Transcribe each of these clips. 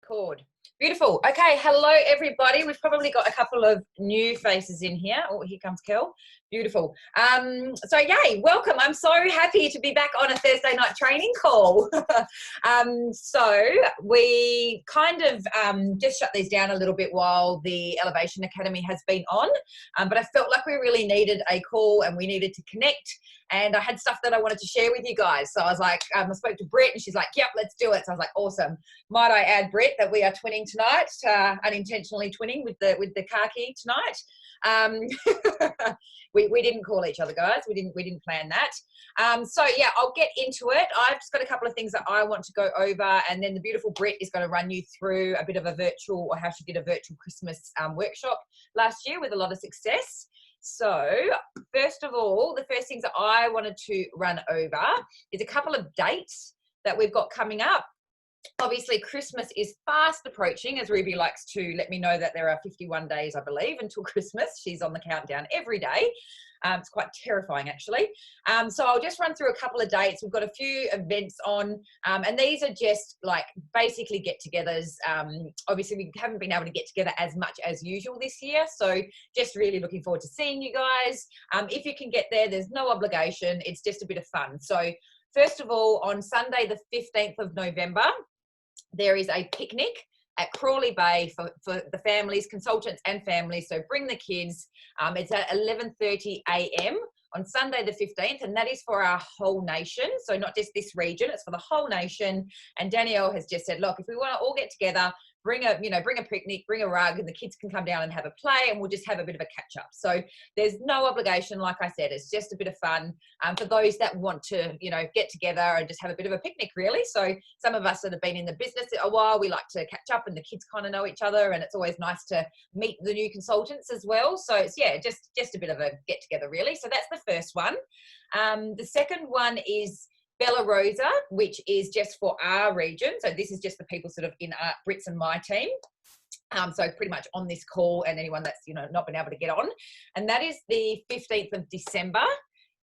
Record. Beautiful. Okay, hello everybody. We've probably got a couple of new faces in here. Oh, here comes Kel. Beautiful. So yay, welcome. I'm so happy to be back on a Thursday night training call. So we kind of just shut these down a little bit while the Elevation Academy has been on, but I felt like we really needed a call and we needed to connect, and I had stuff that I wanted to share with you guys. So I was like, I spoke to Britt and she's like, yep, let's do it. So I was like, awesome. Might I add, Britt, that we are twinning tonight, unintentionally twinning with the car key tonight. We didn't call each other, guys. We didn't plan that. So yeah, I'll get into it. I've just got a couple of things that I want to go over, and then the beautiful Britt is going to run you through a bit of a virtual, or how she did a virtual Christmas workshop last year with a lot of success. So first of all, the first things that I wanted to run over is a couple of dates that we've got coming up. Obviously, Christmas is fast approaching, as Ruby likes to let me know that there are 51 days, I believe, until Christmas. She's on the countdown every day. It's quite terrifying, actually. So I'll just run through a couple of dates. We've got a few events on, and these are just like basically get-togethers. Obviously, we haven't been able to get together as much as usual this year, so just really looking forward to seeing you guys. If you can get there, there's no obligation. It's just a bit of fun. So first of all, on Sunday, the 15th of November, there is a picnic at Crawley Bay for the families, consultants and families. So bring the kids. It's at 11:30 a.m. on Sunday the 15th, and that is for our whole nation. So not just this region, it's for the whole nation. And Danielle has just said, look, if we want to all get together, bring a picnic, bring a rug, and the kids can come down and have a play, and we'll just have a bit of a catch up. So there's no obligation, like I said. It's just a bit of fun for those that want to, get together and just have a bit of a picnic, really. So some of us that have been in the business a while, we like to catch up, and the kids kind of know each other, and it's always nice to meet the new consultants as well. So it's, yeah, just a bit of a get together, really. So that's the first one. The second one is Bella Rosa, which is just for our region. So this is just the people sort of in Britt's and my team. So pretty much on this call, and anyone that's, not been able to get on. And that is the 15th of December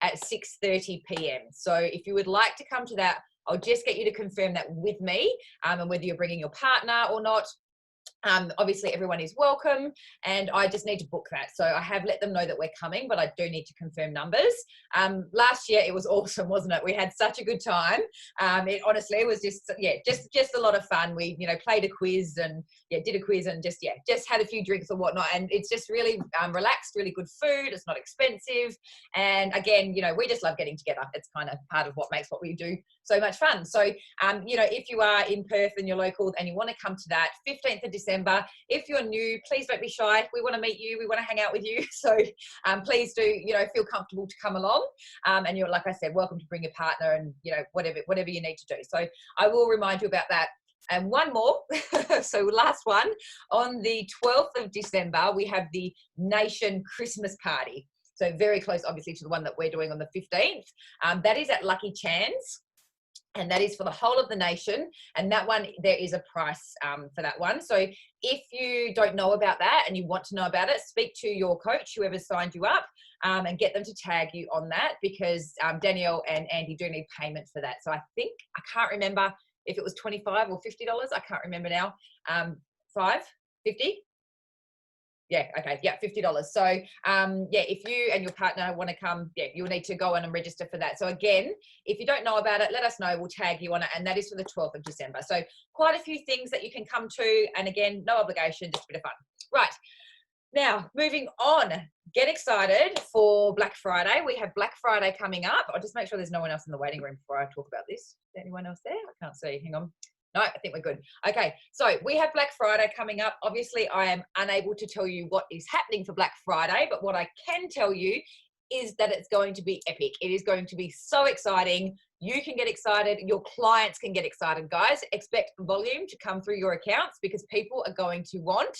at 6:30 p.m. So if you would like to come to that, I'll just get you to confirm that with me, and whether you're bringing your partner or not. Obviously everyone is welcome, and I just need to book that. So I have let them know that we're coming, but I do need to confirm numbers. Last year it was awesome, wasn't it? We had such a good time. It honestly was just a lot of fun. We, played a quiz and did a quiz and just had a few drinks or whatnot. And it's just really relaxed, really good food. It's not expensive. And again, we just love getting together. It's kind of part of what makes what we do so much fun. So, if you are in Perth and you're local and you want to come to that 15th of December, if you're new, please don't be shy. We want to meet you. We want to hang out with you. So please do, feel comfortable to come along. And you're, like I said, welcome to bring your partner and, whatever you need to do. So I will remind you about that. And one more, so last one, on the 12th of December, we have the Nation Christmas Party. So very close, obviously, to the one that we're doing on the 15th. That is at Lucky Chan's. And that is for the whole of the nation. And that one, there is a price for that one. So if you don't know about that and you want to know about it, speak to your coach, whoever signed you up, and get them to tag you on that, because Danielle and Andy do need payment for that. So I can't remember if it was $25 or $50. I can't remember now. $50? Yeah, okay, yeah, $50. So, if you and your partner want to come, you'll need to go on and register for that. So again, if you don't know about it, let us know. We'll tag you on it, and that is for the 12th of December. So quite a few things that you can come to, and again, no obligation, just a bit of fun. Right, now moving on. Get excited for Black Friday. We have Black Friday coming up. I'll just make sure there's no one else in the waiting room before I talk about this. Is there anyone else there? I can't see. Hang on. No, I think we're good. Okay, so we have Black Friday coming up. Obviously, I am unable to tell you what is happening for Black Friday, but what I can tell you is that it's going to be epic. It is going to be so exciting. You can get excited. Your clients can get excited, guys. Expect volume to come through your accounts, because people are going to want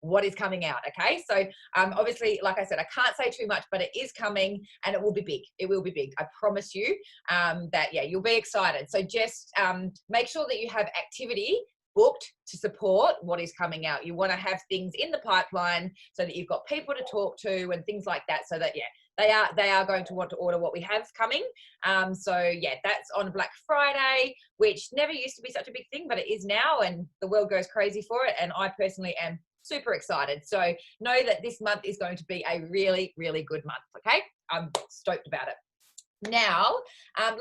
what is coming out. Okay, so obviously, like I said, I can't say too much, but it is coming, and it will be big. It will be big. I promise you that you'll be excited. So just make sure that you have activity booked to support what is coming out. You want to have things in the pipeline so that you've got people to talk to and things like that, so that they are going to want to order what we have coming. So yeah, that's on Black Friday, which never used to be such a big thing, but it is now, and the world goes crazy for it. And I personally am super excited. So know that this month is going to be a really, really good month. Okay, I'm stoked about it. Now,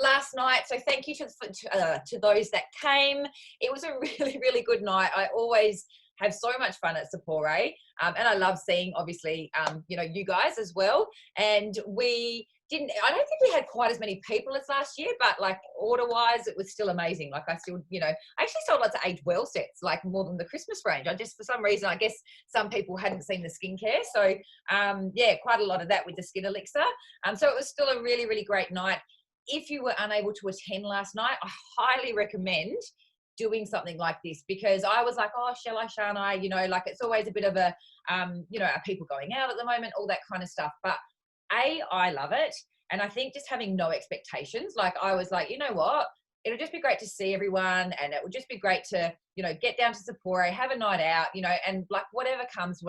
last night, so thank you to those that came. It was a really, really good night. I always have so much fun at Sapore, and I love seeing, obviously, you guys as well. And I don't think we had quite as many people as last year, but like order-wise, it was still amazing. Like I still, I actually sold lots of aged well sets, like more than the Christmas range. For some reason, I guess some people hadn't seen the skincare. So yeah, quite a lot of that with the skin elixir. So it was still a really, really great night. If you were unable to attend last night, I highly recommend doing something like this, because I was like, oh, shan't I? Like it's always a bit of a, are people going out at the moment, all that kind of stuff. But I love it. And I think just having no expectations, like I was like, you know what? It'll just be great to see everyone, and it would just be great to, get down to Sapore, have a night out, and like whatever comes.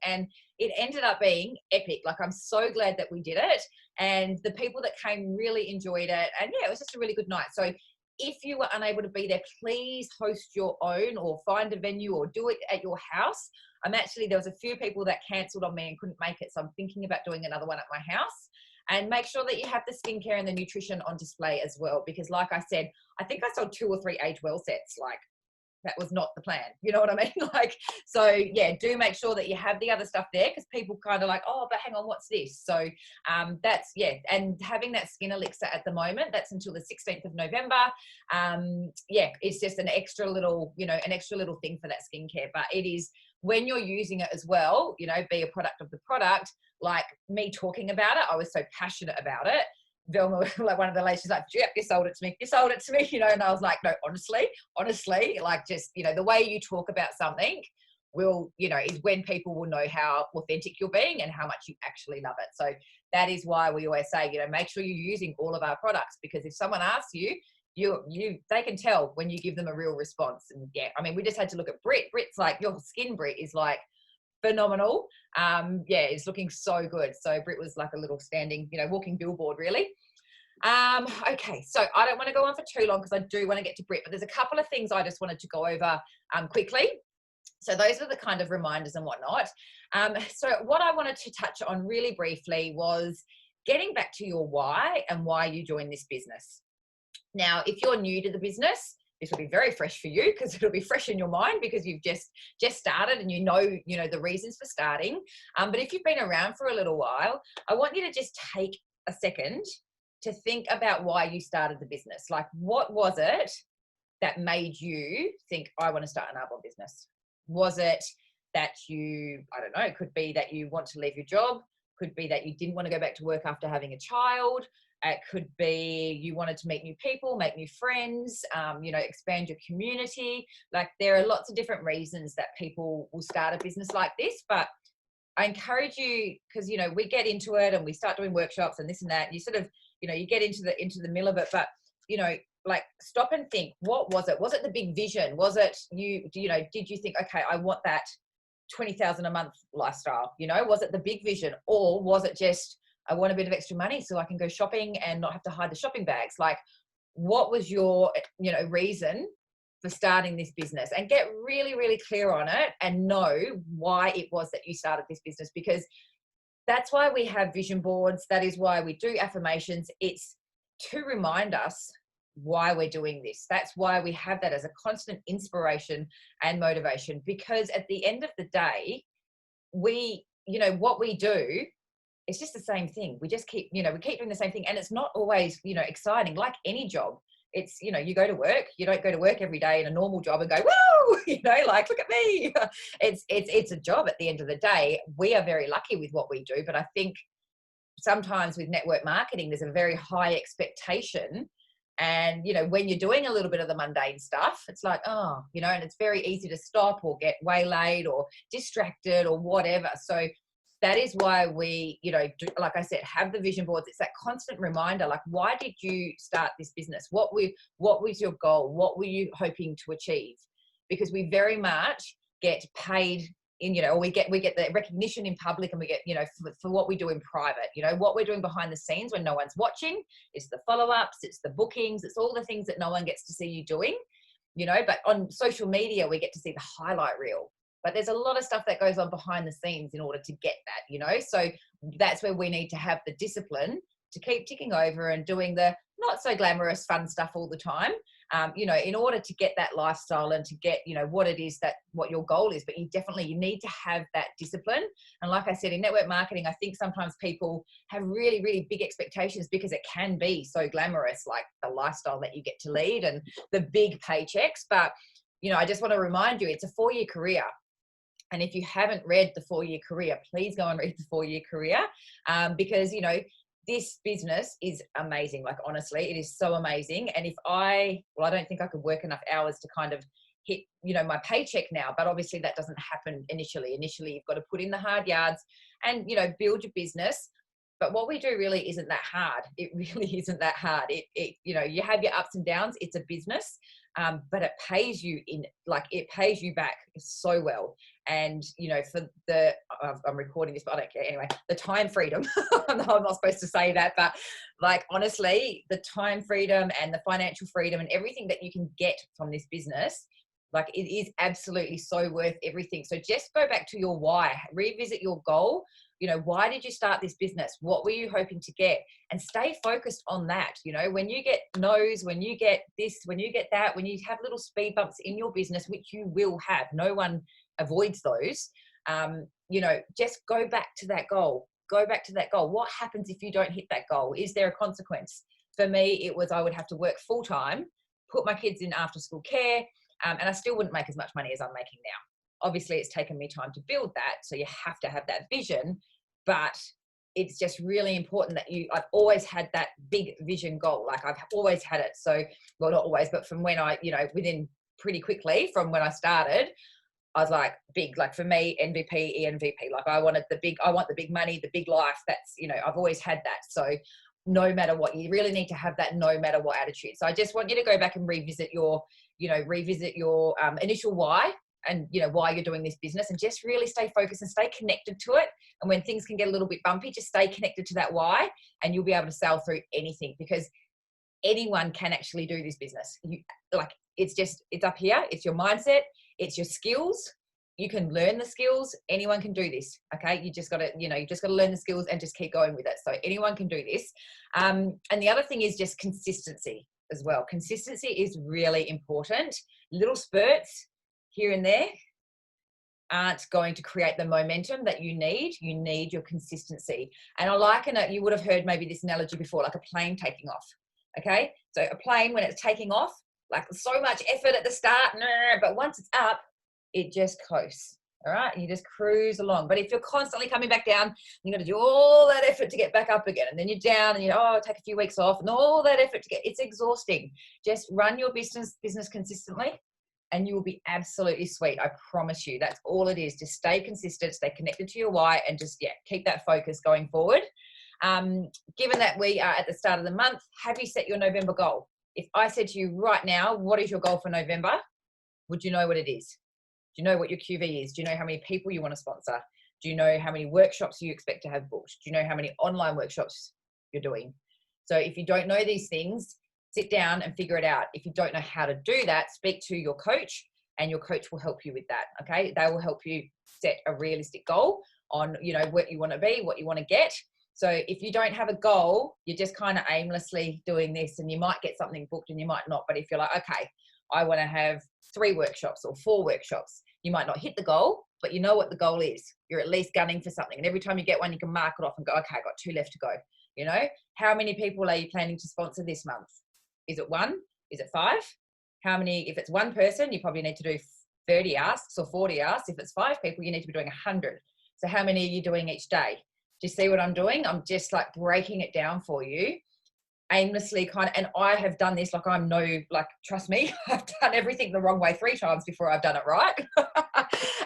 And it ended up being epic. Like I'm so glad that we did it, and the people that came really enjoyed it. And yeah, it was just a really good night. So if you were unable to be there, please host your own or find a venue or do it at your house. There was a few people that cancelled on me and couldn't make it. So I'm thinking about doing another one at my house. And make sure that you have the skincare and the nutrition on display as well. Because like I said, I think I sold 2 or 3 age well sets. Like that was not the plan. You know what I mean? So yeah, do make sure that you have the other stuff there, because people kind of like, oh, but hang on, what's this? So that's, yeah. And having that skin elixir at the moment, that's until the 16th of November. Yeah, it's just an extra little, thing for that skincare. But it is, when you're using it as well, be a product of the product. Like me talking about it, I was so passionate about it. Velma, like one of the ladies, she's like, yep, you sold it to me, and I was like, no, honestly, like just, the way you talk about something will, is when people will know how authentic you're being and how much you actually love it. So that is why we always say, make sure you're using all of our products, because if someone asks you, they can tell when you give them a real response. And yeah, I mean, we just had to look at Britt. Britt's like, your skin, Britt, is like phenomenal. Yeah, it's looking so good. So Britt was like a little standing, walking billboard, really. Okay, so I don't want to go on for too long, because I do want to get to Britt, but there's a couple of things I just wanted to go over quickly. So those are the kind of reminders and whatnot. So what I wanted to touch on really briefly was getting back to your why and why you joined this business. Now, if you're new to the business, this will be very fresh for you, because it'll be fresh in your mind because you've just started and you know the reasons for starting. But if you've been around for a little while, I want you to just take a second to think about why you started the business. Like, what was it that made you think, I want to start an arbor business? Was it that I don't know, it could be that you want to leave your job, could be that you didn't want to go back to work after having a child, it could be you wanted to meet new people, make new friends, expand your community. Like there are lots of different reasons that people will start a business like this. But I encourage you, because, we get into it and we start doing workshops and this and that. And you sort of, you get into the middle of it, but, like stop and think, what was it? Was it the big vision? Was it did you think, okay, I want that 20,000 a month lifestyle? Was it the big vision, or was it just, I want a bit of extra money so I can go shopping and not have to hide the shopping bags? Like, what was your, reason for starting this business? And get really, really clear on it and know why it was that you started this business, because that's why we have vision boards. That is why we do affirmations. It's to remind us why we're doing this. That's why we have that as a constant inspiration and motivation, because at the end of the day, what we do, it's just the same thing. We just keep, we keep doing the same thing. And it's not always, exciting. Like any job, it's, you go to work, you don't go to work every day in a normal job and go, woo, like, look at me. It's a job at the end of the day. We are very lucky with what we do. But I think sometimes with network marketing, there's a very high expectation. And, when you're doing a little bit of the mundane stuff, it's like, oh, and it's very easy to stop or get waylaid or distracted or whatever. So that is why we, like I said, have the vision boards. It's that constant reminder, like, why did you start this business? What was your goal? What were you hoping to achieve? Because we very much get paid or we get the recognition in public, and we get, for what we do in private, what we're doing behind the scenes when no one's watching. It's the follow-ups, it's the bookings, it's all the things that no one gets to see you doing, but on social media, we get to see the highlight reel. But there's a lot of stuff that goes on behind the scenes in order to get that, so that's where we need to have the discipline to keep ticking over and doing the not so glamorous fun stuff all the time, in order to get that lifestyle and to get, what your goal is. But you need to have that discipline. And like I said, in network marketing, I think sometimes people have really, really big expectations because it can be so glamorous, like the lifestyle that you get to lead and the big paychecks. But, I just want to remind you, it's a 4-year career. And if you haven't read the 4-year career, please go and read the 4-year career, because, this business is amazing. Like, honestly, it is so amazing. And I don't think I could work enough hours to kind of hit, my paycheck now, but obviously that doesn't happen initially. Initially, you've got to put in the hard yards and, build your business. But what we do really isn't that hard. It really isn't that hard. You have your ups and downs. It's a business, but it pays you it pays you back so well. And, I'm recording this, but I don't care. Anyway, the time freedom, I'm not supposed to say that, but honestly, the time freedom and the financial freedom and everything that you can get from this business, it is absolutely so worth everything. So just go back to your why, revisit your goal. Why did you start this business? What were you hoping to get? And stay focused on that. When you get no's, when you get this, when you get that, when you have little speed bumps in your business, which you will have, no one avoids those, just go back to that goal. Go back to that goal. What happens if you don't hit that goal? Is there a consequence? For me, it was I would have to work full time, put my kids in after school care, and I still wouldn't make as much money as I'm making now. Obviously, it's taken me time to build that. So you have to have that vision, but it's just really important that I've always had that big vision goal. I've always had it. So, well, not always, but from when within pretty quickly from when I started, I was big, for me, MVP, ENVP, I want the big money, the big life. That's, I've always had that. So no matter what, you really need to have that no matter what attitude. So I just want you to go back and revisit your initial why, and why you're doing this business, and just really stay focused and stay connected to it. And when things can get a little bit bumpy, just stay connected to that why, and you'll be able to sail through anything, because anyone can actually do this business. It's up here. It's your mindset. It's your skills. You can learn the skills. Anyone can do this. Okay. You just got to learn the skills and just keep going with it. So anyone can do this. And the other thing is just consistency as well. Consistency is really important. Little spurts here and there aren't going to create the momentum that you need. You need your consistency. And I liken it, you would have heard maybe this analogy before, like a plane taking off. Okay. So a plane, when it's taking off, so much effort at the start, but once it's up, it just coasts. All right. And you just cruise along. But if you're constantly coming back down, you're going to do all that effort to get back up again. And then you're down and take a few weeks off, and all that effort it's exhausting. Just run your business consistently, and you will be absolutely sweet. I promise you. That's all it is. Just stay consistent, stay connected to your why, and just, keep that focus going forward. Given that we are at the start of the month, have you set your November goal? If I said to you right now, what is your goal for November? Would you know what it is? Do you know what your QV is? Do you know how many people you want to sponsor? Do you know how many workshops you expect to have booked? Do you know how many online workshops you're doing? So if you don't know these things, sit down and figure it out. If you don't know how to do that, speak to your coach, and your coach will help you with that. Okay. They will help you set a realistic goal on, what you want to be, what you want to get. So if you don't have a goal, you're just kind of aimlessly doing this, and you might get something booked and you might not. But if you're okay, I want to have 3 workshops or 4 workshops, you might not hit the goal, but you know what the goal is. You're at least gunning for something. And every time you get one, you can mark it off and go, okay, I got 2 left to go. How many people are you planning to sponsor this month? Is it 1? Is it 5? How many? If it's 1 person, you probably need to do 30 asks or 40 asks. If it's 5 people, you need to be doing 100. So how many are you doing each day? Do you see what I'm doing? I'm just breaking it down for you, aimlessly and I have done this, trust me, I've done everything the wrong way 3 times before I've done it right.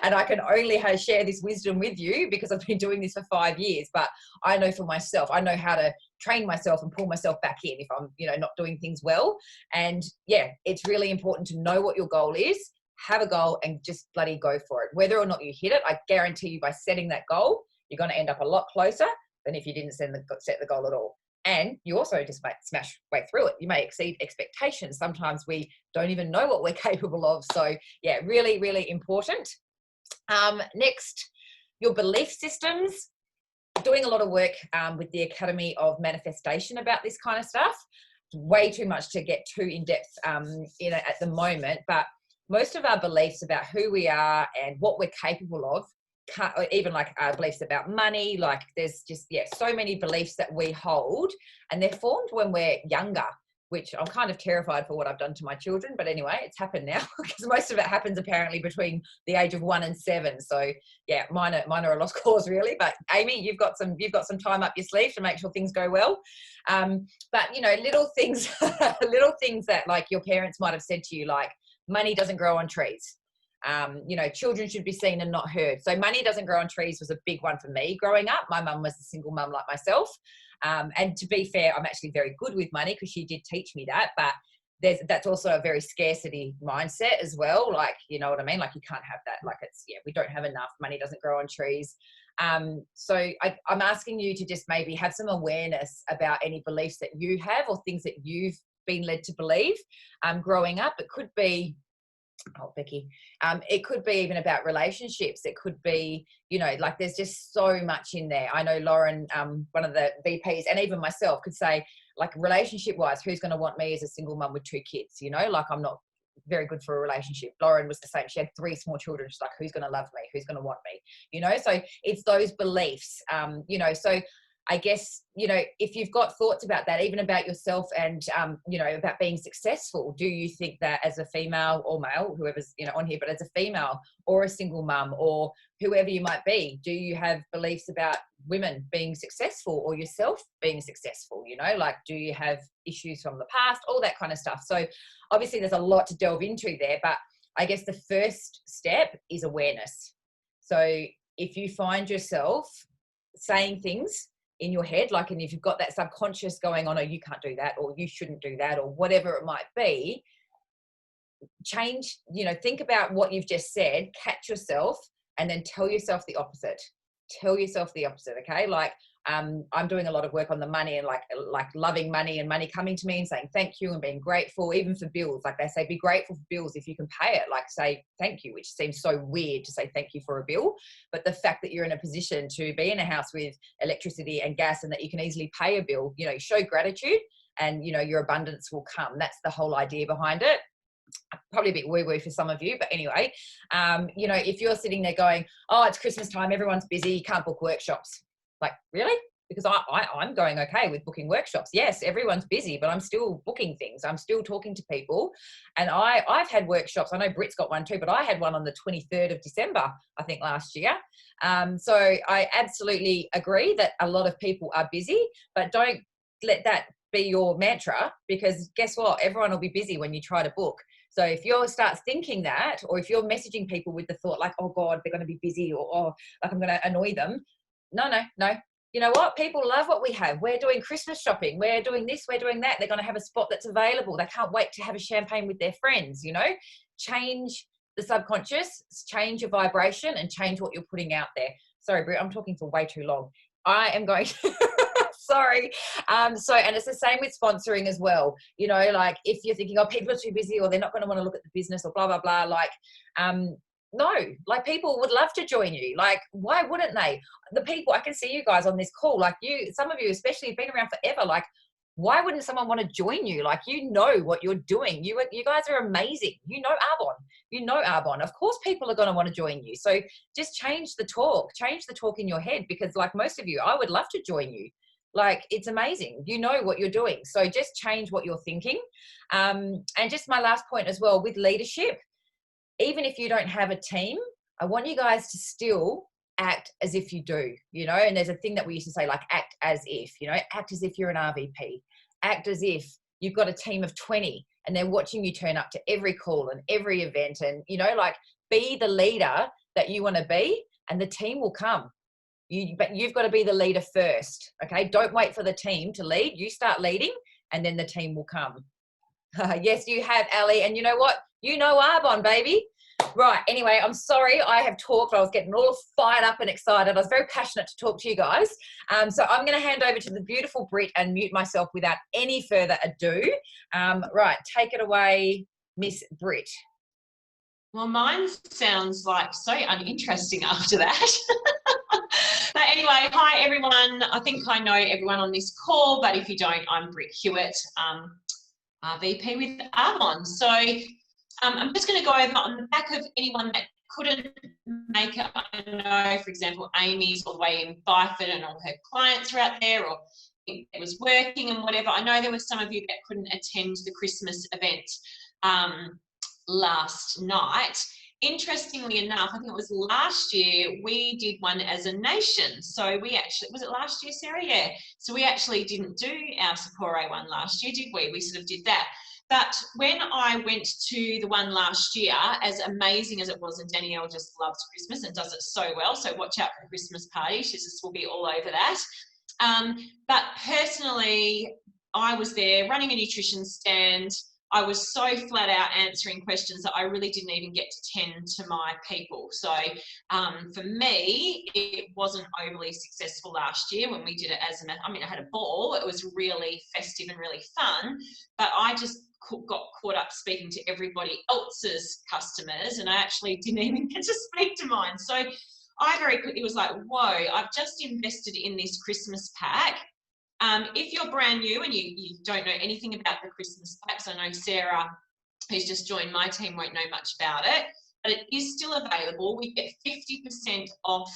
And I can only share this wisdom with you because I've been doing this for 5 years, but I know for myself, I know how to train myself and pull myself back in if I'm, not doing things well. And it's really important to know what your goal is, have a goal and just bloody go for it. Whether or not you hit it, I guarantee you by setting that goal, you're going to end up a lot closer than if you didn't set the goal at all. And you also just might smash way through it. You may exceed expectations. Sometimes we don't even know what we're capable of. So yeah, really, really important. Next, your belief systems. Doing a lot of work with the Academy of Manifestation about this kind of stuff. Way too much to get too in depth at the moment, but most of our beliefs about who we are and what we're capable of, even like our beliefs about money, like there's just so many beliefs that we hold, and they're formed when we're younger, which I'm kind of terrified for what I've done to my children. But anyway, it's happened now because most of it happens apparently between the age of 1 and 7. So yeah, mine are a lost cause really. But Amy, you've got some time up your sleeve to make sure things go well. But little things, little things that like your parents might have said to you, like money doesn't grow on trees. Children should be seen and not heard. So money doesn't grow on trees was a big one for me growing up. My mum was a single mum like myself. And to be fair, I'm actually very good with money because she did teach me that, but that's also a very scarcity mindset as well. Like, you know what I mean? Like you can't have that. Like we don't have enough. Money doesn't grow on trees. So I'm asking you to just maybe have some awareness about any beliefs that you have or things that you've been led to believe growing up. It could be, Becky, it could be even about relationships. It could be, like there's just so much in there. I know Lauren, one of the VPs, and even myself could say, like relationship wise, who's going to want me as a single mum with 2 kids? Like I'm not very good for a relationship. Lauren was the same. She had 3 small children. She's like, who's going to love me? Who's going to want me? So it's those beliefs, so I guess, if you've got thoughts about that, even about yourself and, about being successful, do you think that as a female or male, whoever's, on here, but as a female or a single mum or whoever you might be, do you have beliefs about women being successful or yourself being successful? Like, do you have issues from the past, all that kind of stuff? So obviously there's a lot to delve into there, but I guess the first step is awareness. So if you find yourself saying things in your head, like, and if you've got that subconscious going on, or you can't do that, or you shouldn't do that, or whatever it might be, change, think about what you've just said, catch yourself, and then tell yourself the opposite. Okay? Like, I'm doing a lot of work on the money and like loving money and money coming to me and saying thank you and being grateful, even for bills. Like they say, be grateful for bills if you can pay it. Like say thank you, which seems so weird to say thank you for a bill. But the fact that you're in a position to be in a house with electricity and gas and that you can easily pay a bill, show gratitude and, your abundance will come. That's the whole idea behind it. Probably a bit woo-woo for some of you, but anyway, if you're sitting there going, oh, it's Christmas time, everyone's busy, you can't book workshops. Like, really? Because I'm going okay with booking workshops. Yes, everyone's busy, but I'm still booking things. I'm still talking to people. And I've had workshops. I know Britt's got one too, but I had one on the 23rd of December, I think last year. So I absolutely agree that a lot of people are busy, but don't let that be your mantra, because guess what? Everyone will be busy when you try to book. So if you start thinking that, or if you're messaging people with the thought like, oh God, they're going to be busy, or oh, like I'm going to annoy them. No. You know what? People love what we have. We're doing Christmas shopping. We're doing this. We're doing that. They're going to have a spot that's available. They can't wait to have a champagne with their friends, Change the subconscious, change your vibration, and change what you're putting out there. Sorry, Britt, I'm talking for way too long. I am going to... Sorry. And it's the same with sponsoring as well. Like if you're thinking, oh, people are too busy or they're not going to want to look at the business or blah, blah, blah. Like, no, like people would love to join you. Like, why wouldn't they? The people, I can see you guys on this call, like some of you especially have been around forever. Like, why wouldn't someone want to join you? Like, what you're doing. You guys are amazing. Arbonne. Of course people are going to want to join you. So just change the talk in your head, because like most of you, I would love to join you. Like, it's amazing. What you're doing. So just change what you're thinking. And just my last point as well with leadership, even if you don't have a team, I want you guys to still act as if you do, and there's a thing that we used to say, like act as if, act as if you're an RVP, act as if you've got a team of 20 and they're watching you turn up to every call and every event, and, like be the leader that you want to be, and the team will come. But you've got to be the leader first. Okay. Don't wait for the team to lead. You start leading and then the team will come. Yes, you have, Ali. And you know what? Arbonne, baby. Right, anyway, I'm sorry I have talked. I was getting all fired up and excited. I was very passionate to talk to you guys. So I'm going to hand over to the beautiful Britt and mute myself without any further ado. Right, take it away, Miss Britt. Well, mine sounds like so uninteresting after that. But anyway, hi everyone. I think I know everyone on this call, but if you don't, I'm Britt Hewitt, VP with Avon. So I'm just going to go over on the back of anyone that couldn't make it. I know, for example, Amy's all the way in Byford and all her clients are out there, or it was working and whatever. I know there were some of you that couldn't attend the Christmas event last night. Interestingly enough, I think it was last year, we did one as a nation. So we actually, was it last year, Sarah? Yeah. So we actually didn't do our Sapporo one last year, did we? We sort of did that. But when I went to the one last year, as amazing as it was, and Danielle just loves Christmas and does it so well, so watch out for the Christmas party. She just will be all over that. But personally, I was there running a nutrition stand. I was so flat out answering questions that I really didn't even get to tend to my people. So for me, it wasn't overly successful last year when we did it as I mean, I had a ball. It was really festive and really fun, but I just got caught up speaking to everybody else's customers, and I actually didn't even get to speak to mine. So I very quickly was like, whoa, I've just invested in this Christmas pack. If you're brand new and you don't know anything about the Christmas packs, I know Sarah, who's just joined my team, won't know much about it, but it is still available. We get 50% off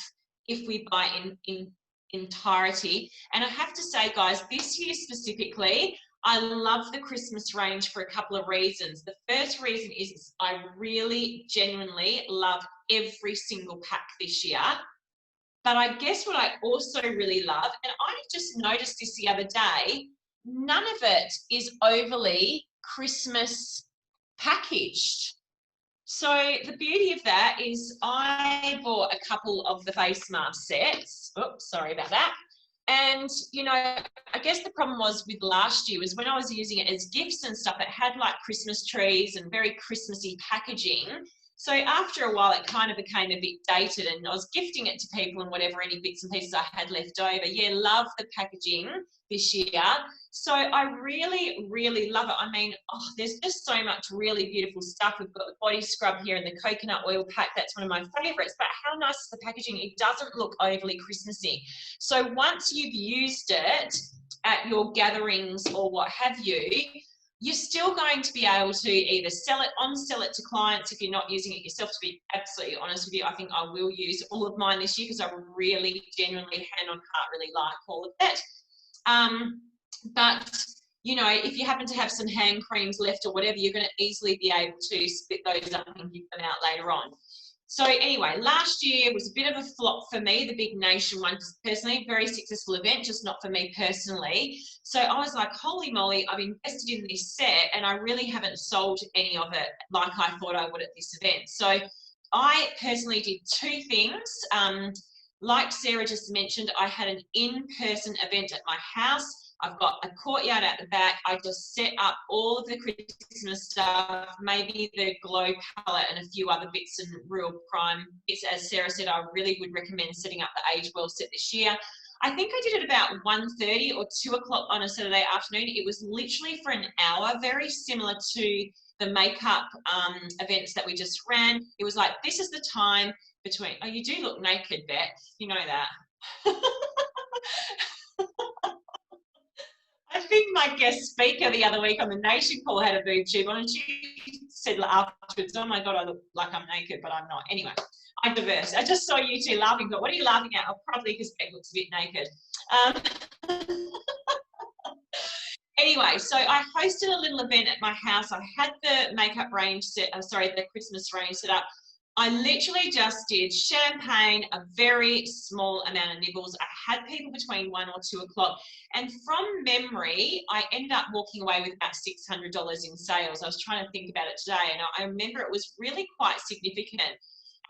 if we buy in entirety. And I have to say, guys, this year specifically, I love the Christmas range for a couple of reasons. The first reason is I really genuinely love every single pack this year. But I guess what I also really love, and I just noticed this the other day, none of it is overly Christmas packaged. So the beauty of that is I bought a couple of the face mask sets. Oops, sorry about that. And, you know, I guess the problem was with last year was when I was using it as gifts and stuff, it had like Christmas trees and very Christmassy packaging. So after a while, it kind of became a bit dated, and I was gifting it to people and whatever, any bits and pieces I had left over. Yeah, love the packaging this year. So I really, really love it. I mean, there's just so much really beautiful stuff. We've got the body scrub here and the coconut oil pack. That's one of my favorites. But how nice is the packaging? It doesn't look overly Christmassy. So once you've used it at your gatherings or what have you, you're still going to be able to either sell it to clients if you're not using it yourself. To be absolutely honest with you, I think I will use all of mine this year because I really, genuinely, hand on heart, really like all of it. But, you know, if you happen to have some hand creams left or whatever, you're going to easily be able to split those up and give them out later on. So anyway, last year was a bit of a flop for me, the big nation one, because personally, very successful event, just not for me personally. So I was like, holy moly, I've invested in this set and I really haven't sold any of it like I thought I would at this event. So I personally did two things. Like Sarah just mentioned, I had an in-person event at my house. I've got a courtyard at the back. I just set up all of the Christmas stuff, maybe the glow palette and a few other bits and real prime bits. As Sarah said, I really would recommend setting up the Age Well set this year. I think I did it about 1:30 or 2 o'clock on a Saturday afternoon. It was literally for an hour, very similar to the makeup events that we just ran. It was like, this is the time between, oh, you do look naked, Beth, you know that. I think my guest speaker the other week on the Nation call had a boob tube on, and she said afterwards, oh my God, I look like I'm naked, but I'm not. Anyway, I'm diverse. I just saw you two laughing, but what are you laughing at? Oh, probably because Beck looks a bit naked. Anyway, so I hosted a little event at my house. I had the makeup range set, the Christmas range set up. I literally just did champagne, a very small amount of nibbles. I had people between 1 or 2 o'clock. And from memory, I ended up walking away with about $600 in sales. I was trying to think about it today, and I remember it was really quite significant.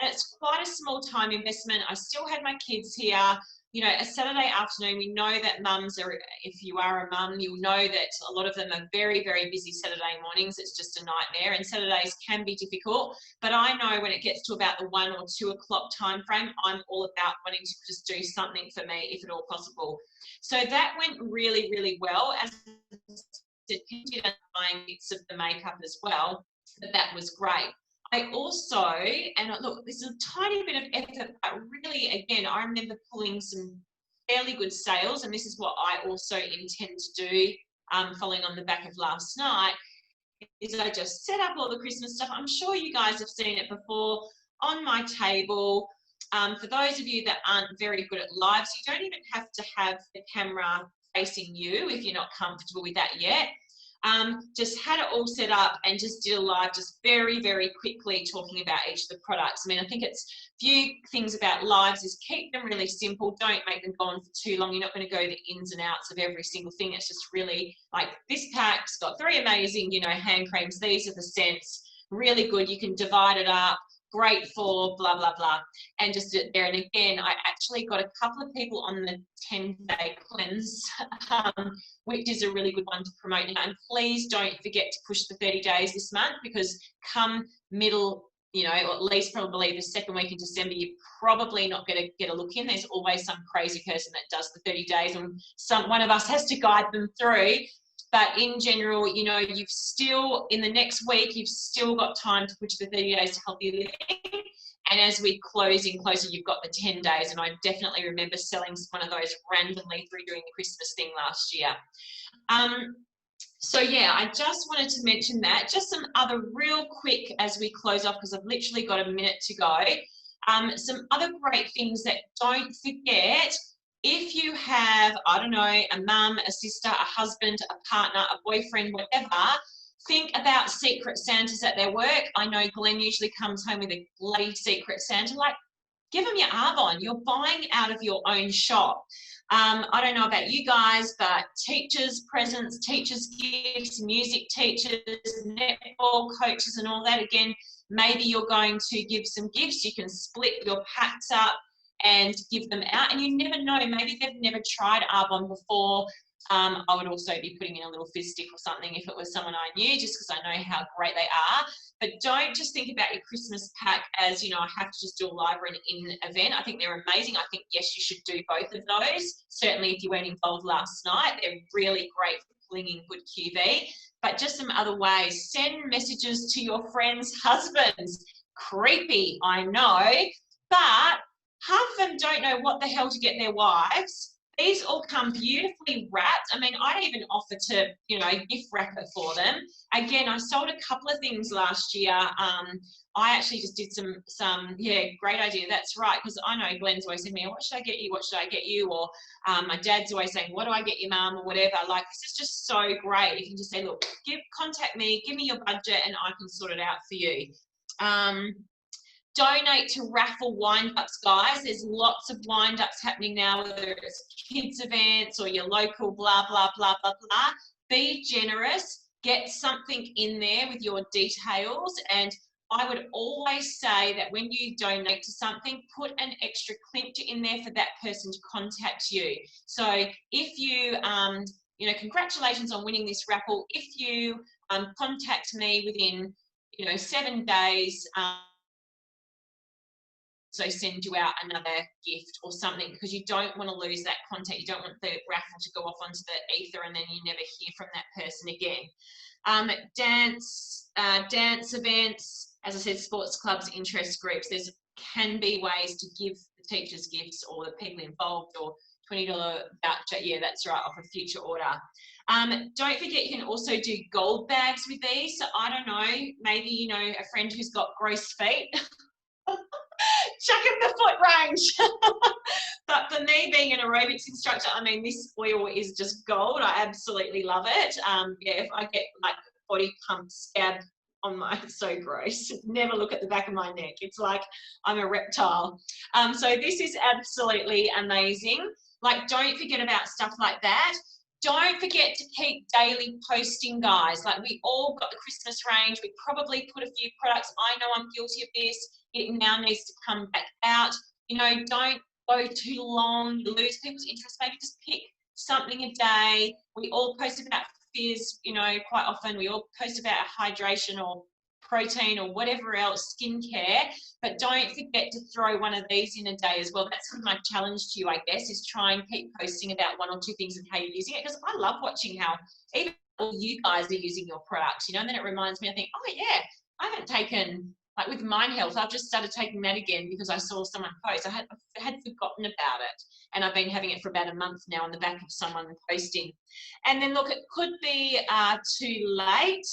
And it's quite a small time investment. I still had my kids here. You know, a Saturday afternoon, we know that mums are, if you are a mum, you'll know that a lot of them are very, very busy Saturday mornings. It's just a nightmare, and Saturdays can be difficult. But I know when it gets to about the 1 or 2 o'clock time frame, I'm all about wanting to just do something for me, if at all possible. So that went really, really well. As I said, did buying bits of the makeup as well, but that was great. I also, and look, this is a tiny bit of effort, but really, again, I remember pulling some fairly good sales, and this is what I also intend to do, following on the back of last night, is I just set up all the Christmas stuff. I'm sure you guys have seen it before on my table. For those of you that aren't very good at lives, you don't even have to have the camera facing you if you're not comfortable with that yet. Just had it all set up and just did a live just very, very quickly talking about each of the products. I mean, I think it's few things about lives is keep them really simple. Don't make them go on for too long. You're not going to go the ins and outs of every single thing. It's just really like this pack's got 3 amazing, you know, hand creams. These are the scents, really good. You can divide it up. Great for blah, blah, blah, and just sit there. And again, I actually got a couple of people on the 10-day cleanse, which is a really good one to promote now. And please don't forget to push the 30 days this month, because come middle, you know, or at least probably the second week in December, you're probably not going to get a look in. There's always some crazy person that does the 30 days, and one of us has to guide them through. But in general, you know, you've still, in the next week, you've still got time to push the 30 days to healthy living. And as we close in closer, you've got the 10 days. And I definitely remember selling one of those randomly through doing the Christmas thing last year. So yeah, I just wanted to mention that. Just some other real quick as we close off, because I've literally got a minute to go. Some other great things that don't forget. If you have, I don't know, a mum, a sister, a husband, a partner, a boyfriend, whatever, think about Secret Santas at their work. I know Glenn usually comes home with a bloody Secret Santa. Like, give them your Arbonne. You're buying out of your own shop. I don't know about you guys, but teachers' presents, teachers' gifts, music teachers, netball coaches and all that, again, maybe you're going to give some gifts. You can split your packs up and give them out, and you never know, maybe they've never tried Arbonne before. I would also be putting in a little fizz stick or something if it was someone I knew, just because I know how great they are. But don't just think about your Christmas pack as, you know, I have to just do a live or an in event. I think they're amazing. I think, yes, you should do both of those. Certainly if you weren't involved last night, they're really great for pulling in good QV. But just some other ways. Send messages to your friends' husbands. Creepy, I know, but half of them don't know what the hell to get their wives. These all come beautifully wrapped. I mean, I'd even offer to, you know, gift wrap it for them. Again, I sold a couple of things last year. I actually just did some, yeah, great idea. That's right, because I know Glenn's always saying to me, what should I get you? What should I get you? Or my dad's always saying, what do I get your mum or whatever? Like, this is just so great. You can just say, look, contact me, give me your budget, and I can sort it out for you. Donate to raffle wind-ups, guys. There's lots of wind-ups happening now, whether it's kids events or your local blah, blah, blah, blah, blah. Be generous. Get something in there with your details. And I would always say that when you donate to something, put an extra clip in there for that person to contact you. So if you, you know, congratulations on winning this raffle. If you contact me within, you know, 7 days, so send you out another gift or something, because you don't want to lose that contact. You don't want the raffle to go off onto the ether and then you never hear from that person again. Dance events, as I said, sports clubs, interest groups. There's can be ways to give the teachers gifts or the people involved, or $20 voucher. Yeah, that's right, off a future order. Don't forget, you can also do gold bags with these. So I don't know, maybe, you know, a friend who's got gross feet. Chuck in the foot range. But for me, being an aerobics instructor, I mean, this oil is just gold. I absolutely love it. Yeah, if I get like body pump scab on my, it's so gross. Never look at the back of my neck. It's like I'm a reptile. So this is absolutely amazing. Like, don't forget about stuff like that. Don't forget to keep daily posting, guys. Like, we all got the Christmas range. We probably put a few products. I know I'm guilty of this. It now needs to come back out. You know, don't go too long. You lose people's interest. Maybe just pick something a day. We all post about fizz, you know, quite often. We all post about hydration or protein or whatever else, skincare, but don't forget to throw one of these in a day as well. That's sort of my challenge to you, I guess, is try and keep posting about one or two things and how you're using it, because I love watching how even all you guys are using your products, you know, and then it reminds me, I think, oh yeah, I haven't taken, like with Mind Health, I've just started taking that again because I saw someone post. I had forgotten about it, and I've been having it for about a month now on the back of someone posting. And then look, it could be too late,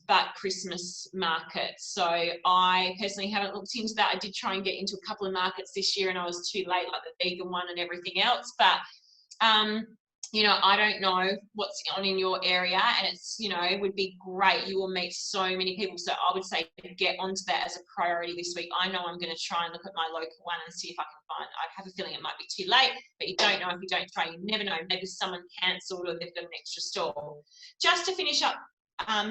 but Christmas markets. So I personally haven't looked into that. I did try and get into a couple of markets this year and I was too late, like the vegan one and everything else. But you know, I don't know what's on in your area, and it's, you know, it would be great. You will meet so many people. So I would say get onto that as a priority this week. I know I'm going to try and look at my local one and see if I can find, I have a feeling it might be too late, but you don't know if you don't try. You never know. Maybe someone cancelled or they've got an extra store. Just to finish up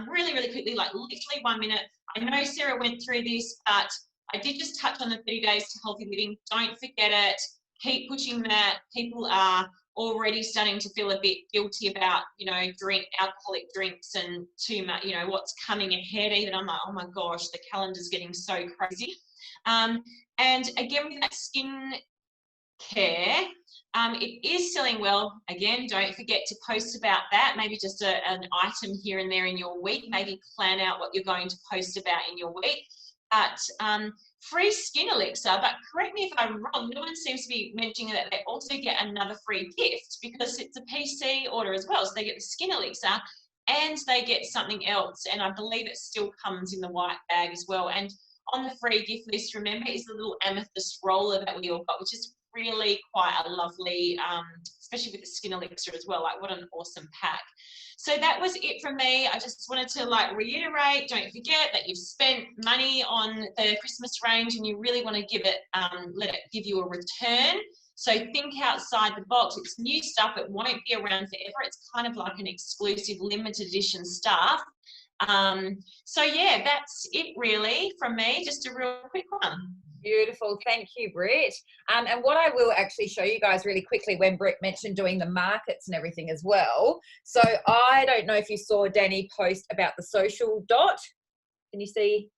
really, really quickly, like literally 1 minute. I know Sarah went through this, but I did just touch on the 30 days to healthy living. Don't forget it. Keep pushing that. People are already starting to feel a bit guilty about, you know, alcoholic drinks and too much, you know, what's coming ahead. Even I'm like, oh my gosh, the calendar's getting so crazy. And again, with that skin care, it is selling well. Again, don't forget to post about that. Maybe just an item here and there in your week. Maybe plan out what you're going to post about in your week. But free skin elixir, but correct me if I'm wrong, no one seems to be mentioning that they also get another free gift because it's a PC order as well. So they get the skin elixir and they get something else. And I believe it still comes in the white bag as well. And on the free gift list, remember, is the little amethyst roller that we all got, which is really quite a lovely, especially with the skin elixir as well. Like, what an awesome pack. So that was it from me. I just wanted to like reiterate, don't forget that you've spent money on the Christmas range and you really want to give it, let it give you a return. So think outside the box. It's new stuff. It won't be around forever. It's kind of like an exclusive limited edition stuff. So yeah, that's it really from me. Just a real quick one. Beautiful. Thank you, Britt. And what I will actually show you guys really quickly when Britt mentioned doing the markets and everything as well. So I don't know if you saw Danny post about the social dot. Can you see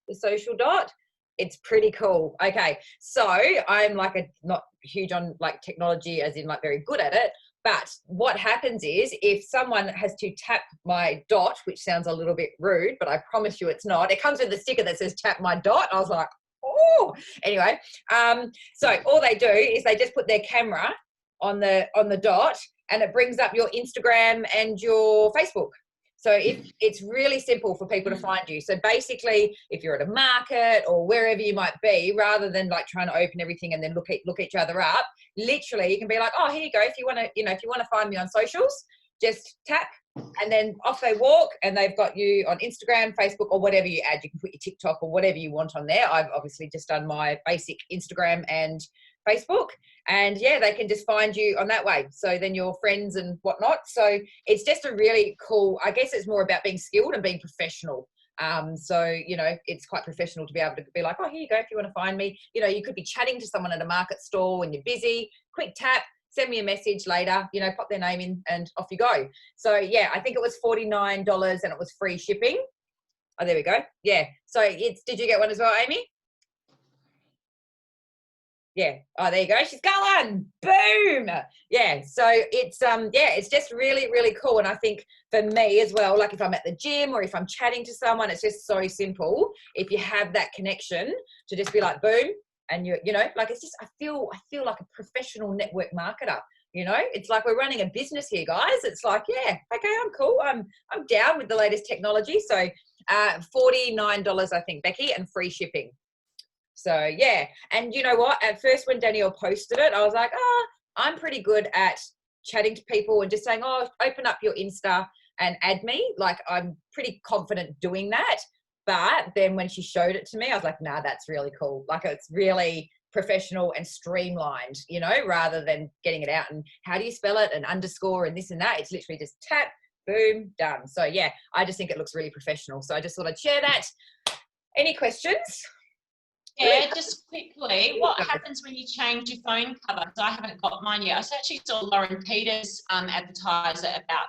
the social dot? It's pretty cool. Okay. So I'm like not huge on like technology as in like very good at it. But what happens is if someone has to tap my dot, which sounds a little bit rude, but I promise you it's not. It comes with a sticker that says tap my dot. I was like, oh, anyway. So all they do is they just put their camera on the dot and it brings up your Instagram and your Facebook. So it's really simple for people to find you. So basically, if you're at a market or wherever you might be, rather than like trying to open everything and then look each other up, literally you can be like, oh, here you go. If you want to find me on socials, just tap and then off they walk and they've got you on Instagram, Facebook, or whatever you add. You can put your TikTok or whatever you want on there. I've obviously just done my basic Instagram and Facebook, and yeah, they can just find you on that way. So then your friends and whatnot. So it's just a really cool, I guess it's more about being skilled and being professional. So, you know, it's quite professional to be able to be like, oh, here you go. If you want to find me, you know, you could be chatting to someone at a market store when you're busy, quick tap, send me a message later, you know, pop their name in and off you go. So yeah, I think it was $49 and it was free shipping. Oh, there we go. Yeah. So did you get one as well, Amy? Yeah. Oh, there you go. She's going. Boom. Yeah. So it's just really, really cool. And I think for me as well, like if I'm at the gym or if I'm chatting to someone, it's just so simple. If you have that connection to just be like, boom. And you know, like it's just, I feel like a professional network marketer. You know, it's like we're running a business here, guys. It's like, yeah, okay, I'm cool. I'm down with the latest technology. So $49, I think, Becky, and free shipping. So yeah, and you know what? At first, when Danielle posted it, I was like, I'm pretty good at chatting to people and just saying, oh, open up your Insta and add me. Like I'm pretty confident doing that. But then when she showed it to me, I was like, nah, that's really cool. Like it's really professional and streamlined, you know, rather than getting it out and how do you spell it and underscore and this and that. It's literally just tap, boom, done. So yeah, I just think it looks really professional. So I just thought I'd share that. Any questions? Yeah, just quickly, what happens when you change your phone cover? Because I haven't got mine yet. I actually saw Lauren Peters advertise it about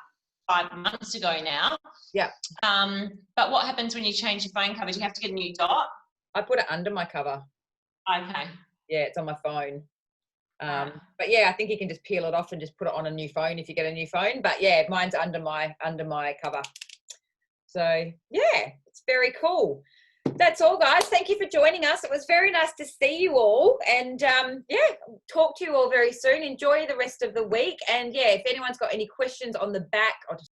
5 months ago now. Yeah. But what happens when you change your phone cover? Do you have to get a new dot? I put it under my cover. Okay. Yeah, it's on my phone. But yeah, I think you can just peel it off and just put it on a new phone if you get a new phone. But yeah, mine's under my cover. So yeah, it's very cool. That's all, guys. Thank you for joining us. It was very nice to see you all, and yeah, talk to you all very soon. Enjoy the rest of the week, and yeah, if anyone's got any questions on the back, I'll just